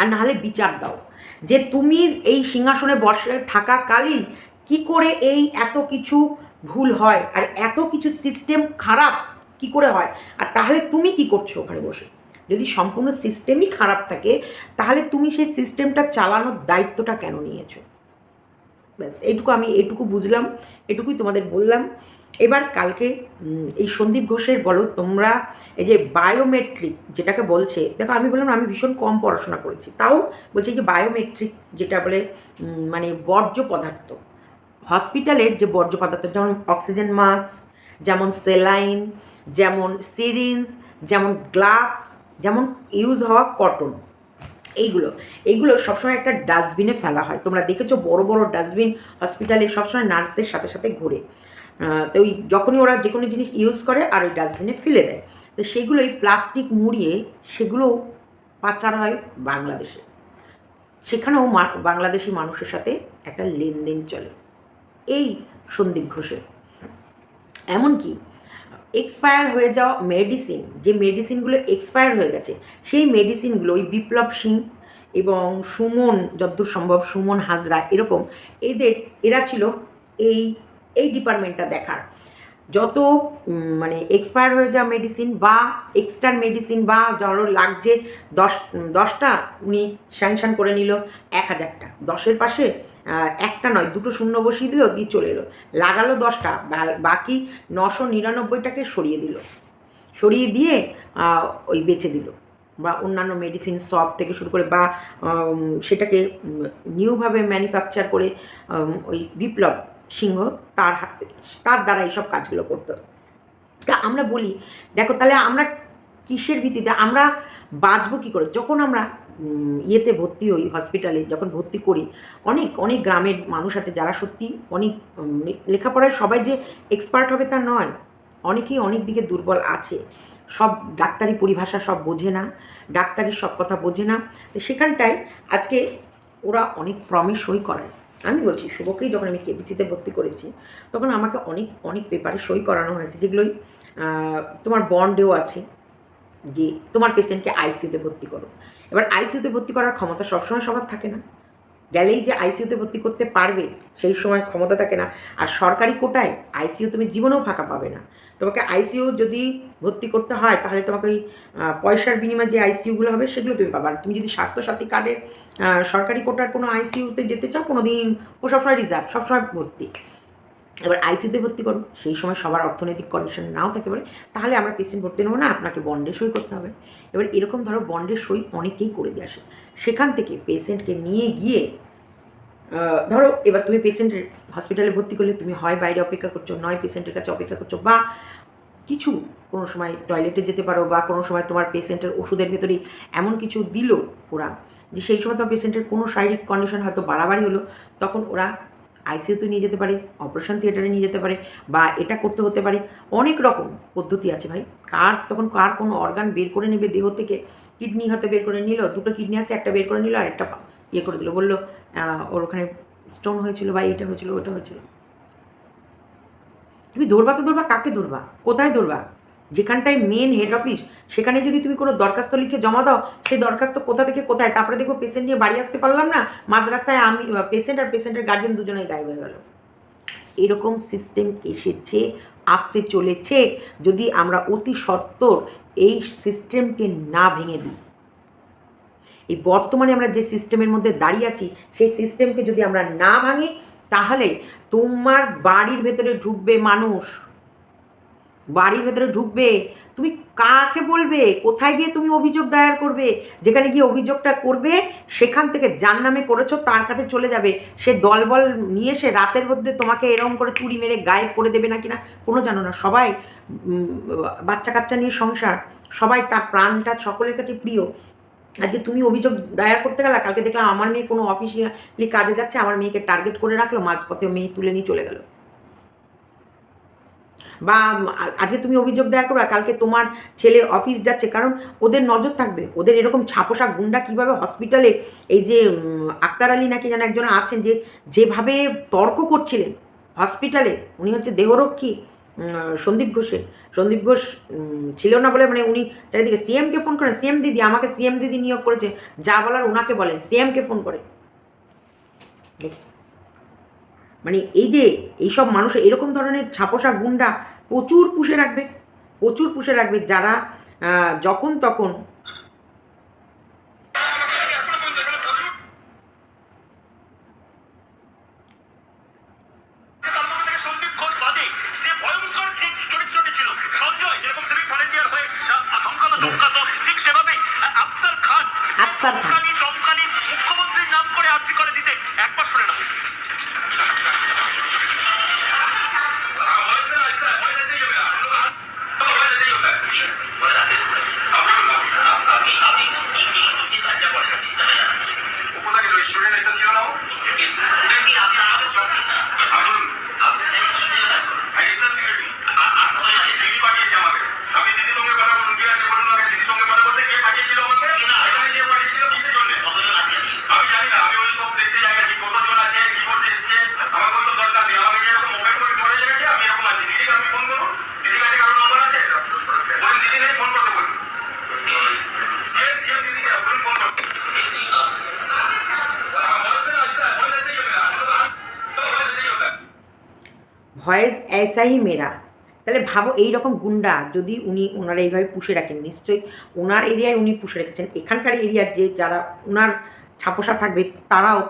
আর নাহলে বিচার দাও যে তুমি এই সিংহাসনে বসে থাকাকালীন কি করে এই এত কিছু ভুল হয়, আর এত কিছু সিস্টেম খারাপ কি করে হয়, আর তাহলে তুমি কি করছো ওখানে বসে? যদি সম্পূর্ণ সিস্টেমই খারাপ থাকে, তাহলে তুমি সেই সিস্টেমটা চালানোর দায়িত্বটা কেন নিয়েছো? ব্যাস এইটুকু, আমি এটুকু বুঝলাম, এটুকুই তোমাদের বললাম। এবার কালকে এই সন্দীপ ঘোষের বলো তোমরা এই যে বায়োমেট্রিক যেটাকে বলছে, দেখো আমি বললাম আমি ভীষণ কম পড়াশোনা করেছি, তাও বলছি যে বায়োমেট্রিক যেটা বলে মানে বর্জ্য পদার্থ, হসপিটালের যে বর্জ্য পদার্থ, যেমন অক্সিজেন মাস্ক, যেমন সেলাইন, যেমন সিরিঞ্জ, যেমন গ্লাভস, যেমন ইউজ হওয়া কটন, এইগুলো এইগুলো সবসময় একটা ডাস্টবিনে ফেলা হয়। তোমরা দেখেছো বড় বড় ডাস্টবিন হসপিটালে সবসময় নার্সদের সাথে সাথে ঘোরে। তো ওই যখনই ওরা যে কোনো জিনিস ইউজ করে আর ওই ডাস্টবিনে ফেলে দেয়, তো সেগুলোই প্লাস্টিক মুড়িয়ে সেগুলো পাচার হয় বাংলাদেশে। সেখানেও বাংলাদেশি মানুষের সাথে একটা লেনদেন চলে এই সন্দীপ ঘোষের। এমনকি এক্সপায়ার হয়ে যাওয়া মেডিসিন, যে মেডিসিনগুলো এক্সপায়ার হয়ে গেছে, সেই মেডিসিনগুলো ওই বিপ্লব সিং এবং সুমন, যতদূর সম্ভব সুমন হাজরা, এরকম এরা ছিল এই এই ডিপার্টমেন্টটা দেখার। যত মানে এক্সপায়ার হয়ে যাওয়া মেডিসিন বা এক্সট্রা মেডিসিন বা ধরো লাগছে 10টা, উনি স্যাংশন করে নিল 1000টা, 10-এর পাশে একটা নয় দুটো শূন্য বসিয়ে দিল, দিয়ে চলে এলো, লাগালো 10টা, বাকি 999টাকে সরিয়ে দিল, সরিয়ে দিয়ে ওই বেচে দিল, বা অন্যান্য মেডিসিন সব থেকে শুরু করে, বা সেটাকে নিউভাবে ম্যানুফ্যাকচার করে ওই বিপ্লব সিংহ তার দ্বারা এইসব কাজগুলো করতো। তা আমরা বলি দেখো তাহলে আমরা কিসের ভিত্তিতে আমরা বাঁচবো কী করে? যখন আমরা ইয়েতে ভর্তি হই, হসপিটালে যখন ভর্তি করি, অনেক অনেক গ্রামের মানুষ আছে যারা সত্যি অনেক লেখাপড়ায় সবাই যে এক্সপার্ট হবে তা নয়, অনেকেই অনেক দিকে দুর্বল আছে, সব ডাক্তারি পরিভাষা সব বোঝে না, ডাক্তারির সব কথা বোঝে না। তো সেখানটায় আজকে ওরা অনেক ফর্মে সই করায়। আমি বলছি শুভকেই যখন আমি কেবিসিতে ভর্তি করেছি, তখন আমাকে অনেক অনেক পেপারে সই করানো হয়েছে, যেগুলোই তোমার বন্ডেও আছে যে তোমার পেশেন্টকে আইসিইউতে ভর্তি করো। এবার আইসিইউতে ভর্তি করার ক্ষমতা সবসময় সবার থাকে না, গেলেই যে আইসিইউতে ভর্তি করতে পারবে সেই সময় ক্ষমতা থাকে না। আর সরকারি কোটায় আইসিইউ তুমি জীবনেও ফাঁকা পাবে না। তোমাকে আইসিইউ যদি ভর্তি করতে হয় তাহলে তোমাকে ওই পয়সার বিনিময়ে যে আইসিইউগুলো হবে সেগুলো তুমি পাবে। আর তুমি যদি স্বাস্থ্যসাথী কার্ডের সরকারি কোটার কোনো আইসিইউতে যেতে চাও, কোনো দিন ও সবসময় রিজার্ভ, সবসময় ভর্তি। এবার আইসিইউতে ভর্তি করো, সেই সময় সবার অর্থনৈতিক কন্ডিশন নাও থাকতে পারে, তাহলে আমরা পেশেন্ট ভর্তি নেবো না, আপনাকে বন্ডে সই করতে হবে। এবার এরকম ধরো বন্ডের সই অনেকেই করে দিয়ে আসে। সেখান থেকে পেশেন্টকে নিয়ে গিয়ে ধরো এবার তুমি পেশেন্টের হসপিটালে ভর্তি করলে তুমি হয় বাইরে অপেক্ষা করছো, নয় পেশেন্টের কাছে অপেক্ষা করছো, বা কিছু কোনো সময় টয়লেটে যেতে পারো, বা কোনো সময় তোমার পেশেন্টের ওষুধের ভেতরেই এমন কিছু দিল ওরা যে সেই সময় তোমার পেশেন্টের কোনো শারীরিক কন্ডিশন হয়তো বাড়াবাড়ি হলো, তখন ওরা আইসিইউতে নিয়ে যেতে পারে, অপারেশন থিয়েটারে নিয়ে যেতে পারে, বা এটা করতে হতে পারে। অনেক রকম পদ্ধতি আছে ভাই। তখন কার কোনো অর্গান বের করে নেবে দেহ থেকে, কিডনি হয়তো বের করে নিল, দুটো কিডনি আছে, একটা বের করে নিল আর একটা ইয়ে করে দিল, বললো ওর ওখানে স্টোন হয়েছিল বা এটা হয়েছিল ওটা হয়েছিল। তুমি ধরবা তো ধরবা, কাকে ধরবা, কোথায় ধরবা? যেখানটায় মেন হেড অফিস, সেখানে যদি তুমি কোনো দরখাস্ত লিখে জমা দাও, সেই দরখাস্ত কোথা থেকে কোথায়, তারপরে দেখবো পেশেন্ট নিয়ে বাড়ি আসতে পারলাম না, মাঝ রাস্তায় আমি পেশেন্ট আর পেশেন্টের গার্জেন দুজনেই গায়েব হয়ে গেল। এরকম সিস্টেম এসেছে, আসতে চলেছে, যদি আমরা অতি সত্বর এই সিস্টেমকে না ভেঙে দিই। এই বর্তমানে আমরা যে সিস্টেমের মধ্যে দাঁড়িয়ে আছি, সেই সিস্টেমকে যদি আমরা না ভাঙি, তাহলে তোমার বাড়ির ভেতরে ঢুকবে মানুষ, বাড়ির ভেতরে ঢুকবে, তুমি কাকে বলবে, কোথায় গিয়ে তুমি অভিযোগ দায়ের করবে, যেখানে গিয়ে অভিযোগটা করবে সেখান থেকে যার নামে করেছো তার কাছে চলে যাবে, সে দলবল নিয়ে এসে রাতের মধ্যে তোমাকে এরকম করে চুরি মেরে গায়েব করে দেবে না কিনা কোনো জানো না। সবাই বাচ্চা কাচ্চা নিয়ে সংসার, সবাই তার প্রাণটা সকলের কাছে প্রিয়। আজকে তুমি অভিযোগ দায়ের করতে গেলে, কালকে দেখলাম আমার মেয়ে কোনো অফিসিয়ালি কাজে যাচ্ছে, আমার মেয়েকে টার্গেট করে রাখলো, মাঝপথে মেয়ে তুলে নিয়ে চলে গেল। বা আজকে তুমি অভিযোগ দায়ের করবে, কালকে তোমার ছেলে অফিস যাচ্ছে, কারণ ওদের নজর থাকবে, ওদের এরকম ছাপোষা গুন্ডা কীভাবে হসপিটালে, এই যে আক্তার আলী নাকি যেন একজন আছেন, যে যেভাবে তর্ক করছিলেন হসপিটালে, উনি হচ্ছে দেহরক্ষী সন্দীপ ঘোষ ছিল না বলে, মানে উনি চারিদিকে সিএমকে ফোন করেন, সিএম দিদি আমাকে সিএম দিদি নিয়োগ করেছে, যা বলার ওনাকে বলেন, সিএমকে ফোন করে। দেখি মানে এই যে এইসব মানুষ এরকম ধরনের ছাপোষা গুন্ডা প্রচুর পুষে রাখবে, প্রচুর পুষে রাখবে, যারা যখন তখন ভয়েস ऐसा ही मेरा। তাহলে ভাবো এই রকম গুন্ডা যদি ওনারা এইভাবে পুষে রাখেন, নিশ্চয়ই ওনার এরিয়ায় উনি পুষে রেখেছেন, এখানকার এরিয়ার যে যারা ওনার ছাপোষা থাকবে তারাও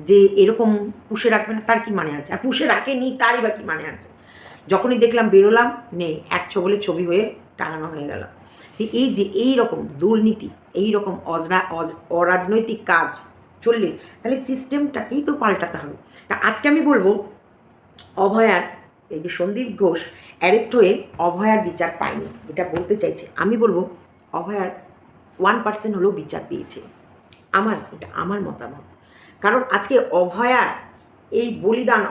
যে এরকম পুষে রাখবে না তার কি মানে আছে? আর পুষে রাখেনি তারই বা কী মানে আছে? যখনই দেখলাম বেরোলাম নেই, এক ছবলে ছবি হয়ে টাঙানো হয়ে গেল। এই যে এই রকম দুর্নীতি, এই রকম অরাজনৈতিক কাজ চললে তাহলে সিস্টেমটাকেই তো পাল্টাতে হবে। তা আজকে আমি বলবো অভয়ার, এই যে সন্দীপ ঘোষ অ্যারেস্ট হয়ে অভয়ার বিচার পায়নি, এটা বলতে চাইছে। আমি বলবো অভয়ার 1% হলেও বিচার পেয়েছে। এটা আমার মতামত। কারণ আজকে অভয়ার এই বলিদান,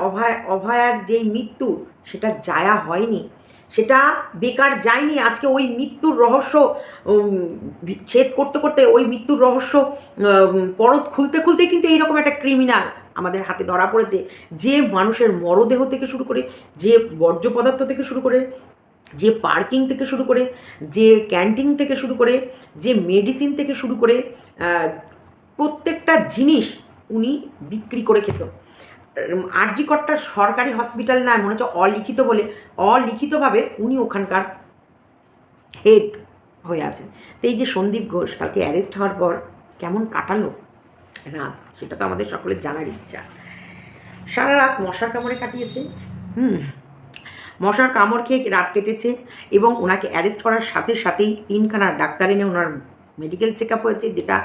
অভয়ার যেই মৃত্যু, সেটা জায়া হয়নি, সেটা বেকার যায়নি। আজকে ওই মৃত্যুর রহস্য ছেদ করতে করতে, ওই মৃত্যুর রহস্য পরত খুলতে খুলতে কিন্তু এইরকম একটা ক্রিমিনাল আমাদের হাতে ধরা পড়েছে, যে মানুষের মরদেহ থেকে শুরু করে, যে বর্জ্য পদার্থ থেকে শুরু করে, যে পার্কিং থেকে শুরু করে, যে ক্যান্টিন থেকে শুরু করে, যে মেডিসিন থেকে শুরু করে প্রত্যেকটা জিনিস উনি বিক্রি করে খেত। আরজি করটা সরকারি হসপিটাল নয়, মনে হচ্ছে অলিখিত বলে, অলিখিতভাবে উনি ওখানকার হেড হয়ে আছেন। তো এই যে সন্দীপ ঘোষ কালকে অ্যারেস্ট হওয়ার পর কেমন কাটালো রাত, সেটা তো আমাদের সকলের জানার ইচ্ছা। সারা রাত মশার কামড়ে কাটিয়েছে। মশার কামড় খেয়ে রাত কেটেছে এবং ওনাকে অ্যারেস্ট করার সাথে সাথেই 3খানা ডাক্তার এনে ওনার মেডিকেল চেক আপ হয়েছে, যেটা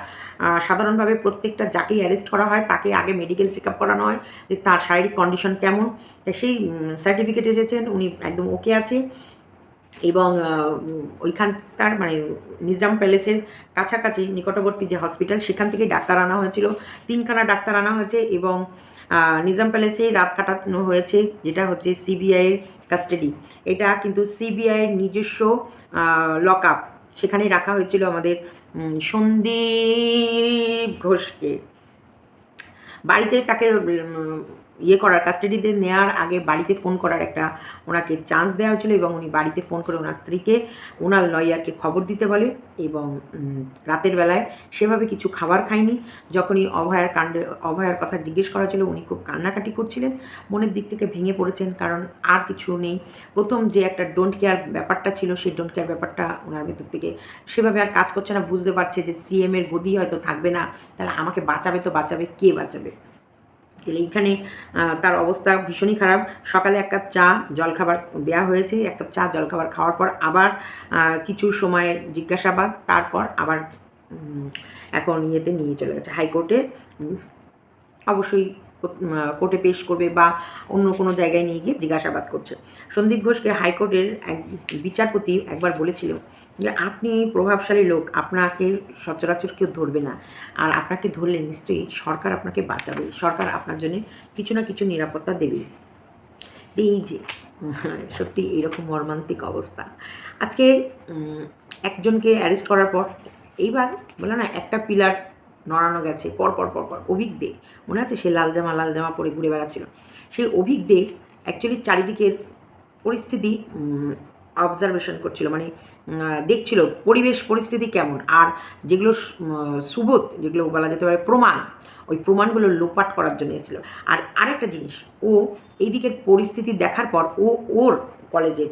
সাধারণভাবে প্রত্যেকটা যাকেই অ্যারেস্ট করা হয় তাকে আগে মেডিকেল চেক আপ করানো হয় যে তার শারীরিক কন্ডিশন কেমন। তাই সেই সার্টিফিকেট এসেছেন, উনি একদম ওকে আছে। এবং ওইখানকার মানে নিজাম প্যালেসের কাছাকাছি নিকটবর্তী যে হসপিটাল, সেখান থেকে ডাক্তার আনা হয়েছিল, 3খানা ডাক্তার আনা হয়েছে এবং নিজাম প্যালেসেই রাত কাটানো হয়েছে, যেটা হচ্ছে সিবিআইয়ের কাস্টাডি। এটা কিন্তু সিবিআইয়ের নিজস্ব লক আপ, সেখানেই রাখা হয়েছিল আমাদের সন্দীপ ঘোষকে। বাড়িতে তাকে করার, কাস্টাডিতে নেওয়ার আগে বাড়িতে ফোন করার একটা ওনাকে চান্স দেওয়া হয়েছিল এবং উনি বাড়িতে ফোন করে ওনার স্ত্রীকে, ওনার লয়ারকে খবর দিতে বলে এবং রাতের বেলায় সেভাবে কিছু খাবার খায়নি। যখনই অভয়ার কথা জিজ্ঞেস করা ছিল, উনি খুব কান্নাকাটি করছিলেন, মনের দিক থেকে ভেঙে পড়েছেন, কারণ আর কিছু নেই। প্রথম যে একটা ডোন্ট কেয়ার ব্যাপারটা ছিল, সেই ডোন্ট কেয়ার ব্যাপারটা ওনার ভেতর থেকে সেভাবে আর কাজ করছে না। বুঝতে পারছে যে সিএমের গদি হয়তো থাকবে না, তাহলে আমাকে বাঁচাবে তো বাঁচাবে, কে বাঁচাবে? তাহলে এইখানে তার অবস্থা ভীষণই খারাপ। সকালে 1 কাপ চা জলখাবার দেওয়া হয়েছে, 1 কাপ চা জলখাবার খাওয়ার পর আবার কিছু সময়ের জিজ্ঞাসাবাদ, তারপর আবার এখন নিয়ে চলে গেছে হাইকোর্টে। অবশ্যই কোর্টে পেশ করবে বা অন্য কোনো জায়গায় নিয়ে গিয়ে জিজ্ঞাসাবাদ করছে। সন্দীপ ঘোষকে হাইকোর্টের এক বিচারপতি একবার বলেছিল যে আপনি প্রভাবশালী লোক, আপনাকে সচরাচর কেউ ধরবে না, আর আপনাকে ধরলে নিশ্চয়ই সরকার আপনাকে বাঁচাবে, সরকার আপনার জন্য কিছু না কিছু নিরাপত্তা দেবে। এই যে সত্যি এরকম মর্মান্তিক অবস্থা। আজকে একজনকে অ্যারেস্ট করার পর এইবার বলে না, একটা পিলার নড়ানো গেছে পর অভিক দে, মনে আছে সে লাল জামা পরে ঘুরে বেড়াচ্ছিল, সেই অভিক দে অ্যাকচুয়ালি চারিদিকের পরিস্থিতি অবজারভেশন করছিল, মানে দেখছিল পরিস্থিতি কেমন, আর যেগুলো সুবোধ, যেগুলো বলা যেতে পারে প্রমাণ, ওই প্রমাণগুলো লোপাট করার জন্য এসেছিল। আর আরেকটা জিনিস, ও এই দিকের পরিস্থিতি দেখার পর ওর কলেজে,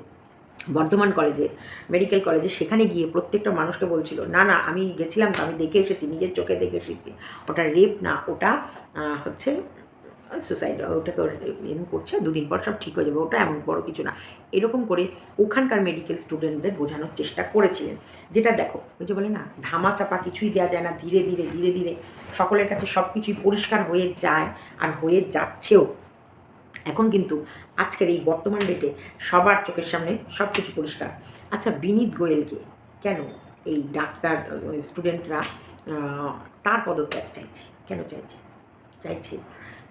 বর্ধমান কলেজে, মেডিকেল কলেজে, সেখানে গিয়ে প্রত্যেকটা মানুষকে বলছিল না আমি গেছিলাম তো, আমি দেখে এসেছি, নিজের চোখে দেখে এসেছি, ওটা রেপ না, ওটা হচ্ছে সুসাইড, ওটাকে এরকম করছে, 2 দিন পর সব ঠিক হয়ে যাবে, ওটা এমন বড় কিছু না, এরকম করে ওখানকার মেডিকেল স্টুডেন্টদের বোঝানোর চেষ্টা করেছিলেন। যেটা দেখো, ওই যে বলে না, ধামা চাপা কিছুই দেওয়া যায় না, ধীরে ধীরে সকলের কাছে সব কিছুই পরিষ্কার হয়ে যায়, আর হয়ে যাচ্ছেও। এখন কিন্তু আজকের এই বর্তমান ডেটে সবার চোখের সামনে সব কিছু পরিষ্কার। আচ্ছা, বিনীত গোয়েলকে কেন এই ডাক্তার স্টুডেন্টরা তার পদত্যাগ চাইছে? কেন চাইছে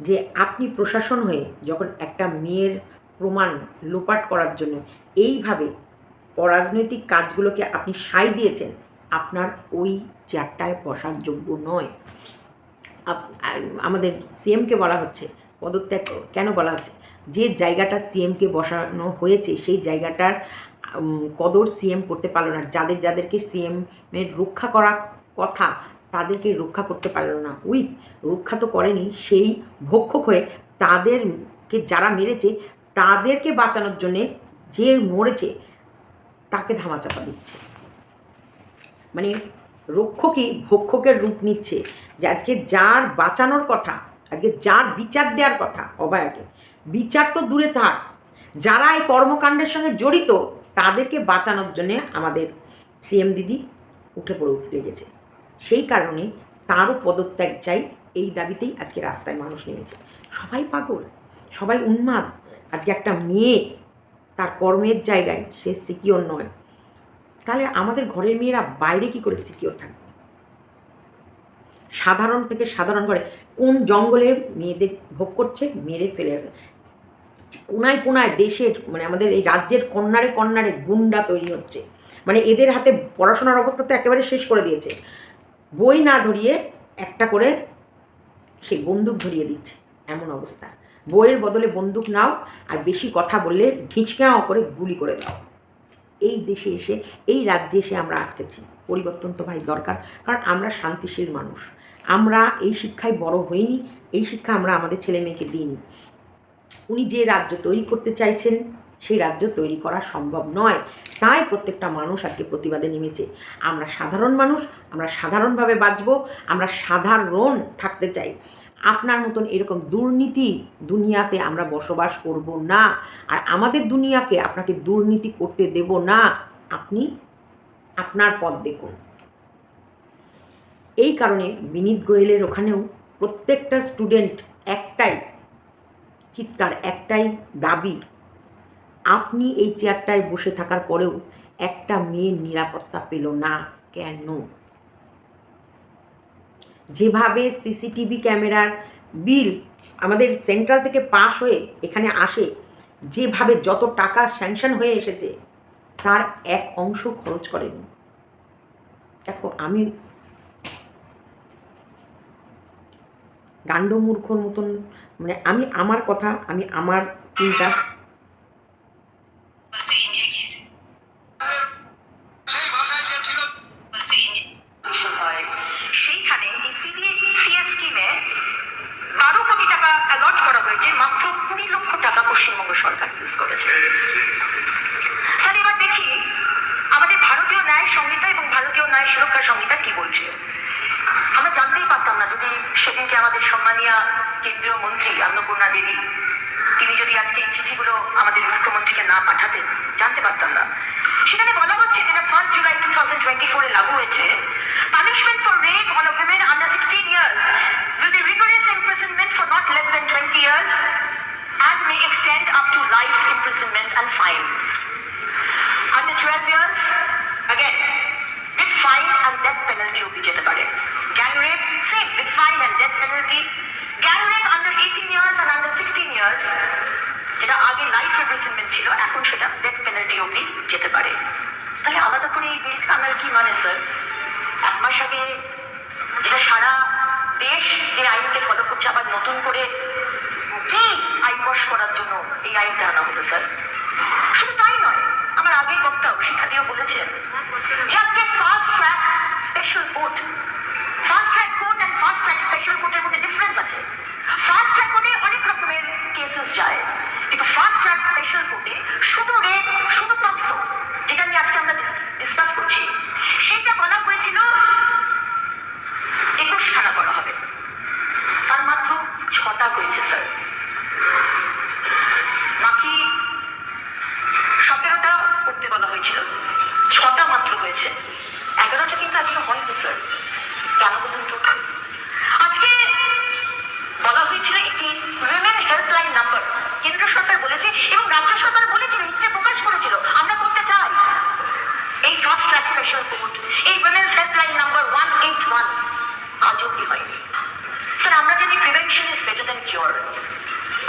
যে আপনি প্রশাসন হয়ে যখন একটা মেয়ের প্রমাণ লোপাট করার জন্য এইভাবে অরাজনৈতিক কাজগুলোকে আপনি সায় দিয়েছেন, আপনার ওই চেয়ারটায় বসার যোগ্য নয়। আমাদের সিএমকে বলা হচ্ছে পদত্যাগ কেন বলা হচ্ছে? যে জায়গাটা সিএমকে বসানো হয়েছে সেই জায়গাটার কদর সিএম করতে পারলো না, যাদেরকে সিএমের রক্ষা করা কথা তাদেরকে রক্ষা করতে পারলো না। রক্ষা তো করেনি, সেই ভক্ষক হয়ে তাদেরকে যারা মেরেছে তাদেরকে বাঁচানোর জন্যে যে মরেছে তাকে ধামাচাপা দিচ্ছে। মানে রক্ষকই ভক্ষকের রূপ নিচ্ছে, যে আজকে যার বাঁচানোর কথা, আজকে যার বিচার দেওয়ার কথা অভয়াকে, বিচার তো দূরে থাক, যারা এই কর্মকাণ্ডের সঙ্গে জড়িত তাদেরকে বাঁচানোর জন্যে আমাদের সিএম দিদি উঠে পড়ে লেগেছে। সেই কারণে তারও পদত্যাগ চাই, এই দাবিতেই আজকে রাস্তায় মানুষ নেমেছে। সবাই পাগল, সবাই উন্মাদ। আজকে একটা মেয়ে তার কর্মের জায়গায় সে সিকিওর নয়, তাহলে আমাদের ঘরের মেয়েরা বাইরে কি করে সিকিওর থাকবে? সাধারণ থেকে সাধারণ ঘরে কোন জঙ্গলে মেয়েদের ভোগ করছে, মেরে ফেলে কোনায় কোনায় দেশের, মানে আমাদের এই রাজ্যের কন্যারে কন্যারে গুন্ডা তৈরি হচ্ছে। মানে এদের হাতে পড়াশোনার অবস্থা তো একেবারে শেষ করে দিয়েছে, বই না ধরিয়ে একটা করে সেই বন্দুক ধরিয়ে দিচ্ছে, এমন অবস্থা। বইয়ের বদলে বন্দুক নাও, আর বেশি কথা বললে ঢিঁচকাও করে গুলি করে দাও। এই দেশে এসে, এই রাজ্যে এসে আমরা আটকেছি। পরিবর্তন তো ভাই দরকার, কারণ আমরা শান্তিশীল মানুষ, আমরা এই শিক্ষায় বড় হইনি, এই শিক্ষা আমরা আমাদের ছেলে মেয়েকে দিইনি। উনি যে রাজ্য তৈরি করতে চাইছেন সেই রাজ্য তৈরি করা সম্ভব নয়, তাই প্রত্যেকটা মানুষ আজকে প্রতিবাদে নেমেছে। আমরা সাধারণ মানুষ, আমরা সাধারণভাবে বাঁচব, আমরা সাধারণ থাকতে চাই। আপনার মতন এরকম দুর্নীতি দুনিয়াতে আমরা বসবাস করব না, আর আমাদের দুনিয়াকে আপনাকে দুর্নীতি করতে দেব না। আপনি আপনার পথ দেখুন। এই কারণে বিনীত গোয়েলের ওখানেও প্রত্যেকটা স্টুডেন্ট একটাই চিৎকার, একটাই দাবি, আপনি এই চেয়ারটায় বসে থাকার পরেও একটা মেয়ের নিরাপত্তা পেল না কেন? যেভাবে সিসিটিভি ক্যামেরার বিল আমাদের সেন্ট্রাল থেকে পাস হয়ে এখানে আসে, যেভাবে যত টাকা স্যাংশন হয়ে এসেছে তার এক অংশ খরচ করেনি। দেখো, আমি গান্ডমূর্খর মতন, মানে আমি আমার কথা, আমি আমার চিন্তা, সেইখানে সিএস স্কিমে 12 কোটি টাকা অ্যালট করা হয়েছে, মাত্র 20 লক্ষ টাকা পশ্চিমবঙ্গ সরকার ইউজ করেছে। স্যার, এবার দেখি আমাদের ভারতীয় ন্যায় সংহিতা এবং ভারতীয় ন্যায় সুরক্ষা সংহিতা কি বলছে। আমরা জানতেই পারতাম না যদি সেদিনকে আমাদের সম্মানীয় কেন্দ্রীয় মন্ত্রী অন্নপূর্ণা দেবী তিনি যদি আজকে এই চিঠিগুলো আমাদের মুখ্যমন্ত্রীকে না পাঠাতেন, জানতে পারতাম না। সেখানে বলা হচ্ছে, যেটা 1 জুলাই 2024 লাগু হয়েছে, punishment for rape on a women under 16 years will be rigorous imprisonment for not less than 20 years and may extend up to life imprisonment and fine. Under 12 years, again, with fine and death penalty অব্দি যেতে পারে। Gang rape, same, with fine and death penalty. Gang rape under 18 years and under 16 years, যেটা আগে life imprisonment ছিল, এখন সেটা death penalty অব্দি যেতে পারে। তাহলে আলাদা করে এই বিলটা আমার কি মানে স্যার? 1 মাস আগে যেটা সারা দেশ যে আইনকে ফলো করছে, আবার নতুন করে কি আইন পাস করার জন্য এই আইনটা আনা হলো স্যার? শুধু তাই নয়, আমার আগে বক্তাও শিক্ষাদিও বলেছেন যে আজকে fast track special court, fast track court and fast track special কোর্টের মধ্যে ডিফারেন্স আছে। ফাস্ট ট্র্যাক কোর্টে অনেক রকমের কেসেস যায়, কিন্তু ফাস্ট ট্র্যাক স্পেশাল কোর্টে শুধু রেপ, শুধু পক্সো, যেটা নিয়ে আজকে আমরা ডিসকাস করছি, সেটা বলা হয়েছিল 21 খানা করা হবে, তার মাত্র 6টা হয়েছে স্যার। বাকি 17টা করতে বলা হয়েছিল, 6টা মাত্র হয়েছে, 11টা কিন্তু এখনো হয়নি স্যার। কেন বলুন তো? আজকে বলা হয়েছিল একটি উইমেন হেল্পলাইন নাম্বার কেন্দ্র সরকার বলেছে এবং রাজ্য সরকার বলেছিল, ইচ্ছে প্রকাশ করেছিল, আমরা করতে চাই এই ফাস্ট ট্র্যাক স্পেশাল কোর্ট, এই উইমেন্স হেল্পলাইন নাম্বার 181 আজ অব্দি হয়নি স্যার। আমরা জানি prevention is better than cure.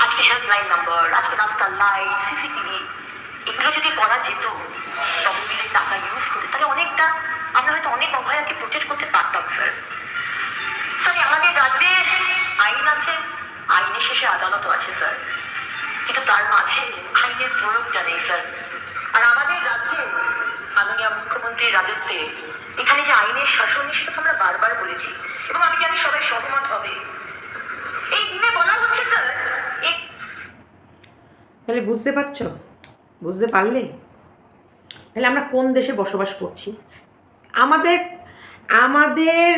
আজকে হেল্পলাইন নাম্বার, আজকে রাস্তার লাইট, সিসিটিভি, এগুলো যদি করা যেত তহবিলের টাকা ইউজ করে, তাহলে অনেকটা আমরা হয়তো অনেক অভয়াকে প্রোটেক্ট করতে পারতাম স্যার। স্যার, আমাদের রাজ্যে আইন আছে, আইনের শেষে আদালতও আছে স্যার, কিন্তু তার মাঝে আইনের প্রয়োগটা নেই স্যার। আর আমাদের রাজ্যে মাননীয় মুখ্যমন্ত্রীর রাজত্বে এখানে যে আইনের শাসন, সেটা তো আমরা বারবার বলেছি এবং আমি জানি সবাই সহমত হবে। এই বিলে বলা হচ্ছে স্যার, তাহলে বুঝতে পারছো? বুঝতে পারলে? তাহলে আমরা কোন দেশে বসবাস করছি? আমাদের আমাদের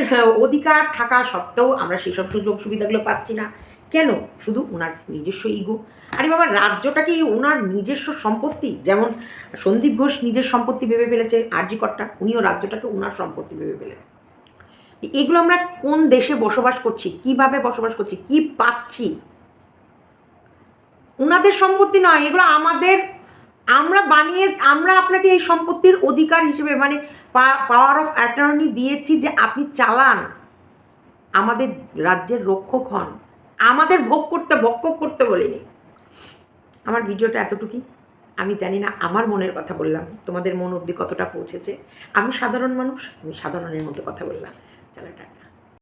অধিকার থাকা সত্ত্বেও আমরা সেসব সুযোগ সুবিধাগুলো পাচ্ছি না কেন? শুধু ওনার নিজস্ব ইগো। আরে বাবা, রাজ্যটা কি ওনার নিজস্ব সম্পত্তি? যেমন সন্দীপ ঘোষ নিজের সম্পত্তি ভেবে ফেলেছে, আরজি কর্তা উনিও রাজ্যটাকে ওনার সম্পত্তি ভেবে ফেলেছে। এগুলো আমরা কোন দেশে বসবাস করছি, কিভাবে বসবাস করছি, কি পাচ্ছি? ওনাদের সম্পত্তি নয়, এগুলো আমাদের। আমরা আপনাকে এই সম্পত্তির অধিকার হিসেবে মানে পাওয়ার অফ অ্যাটর্নি দিয়েছি যে আপনি চালান, আমাদের রাজ্যের রক্ষক হন, আমাদের ভক্ষক করতে বলিনি। আমার ভিডিওটা এতটুকুই। আমি জানি না আমার মনের কথা বললাম, তোমাদের মন অবধি কতটা পৌঁছেছে। আমি সাধারণ মানুষ, আমি সাধারণের মতো কথা বললাম। চলো টাটা।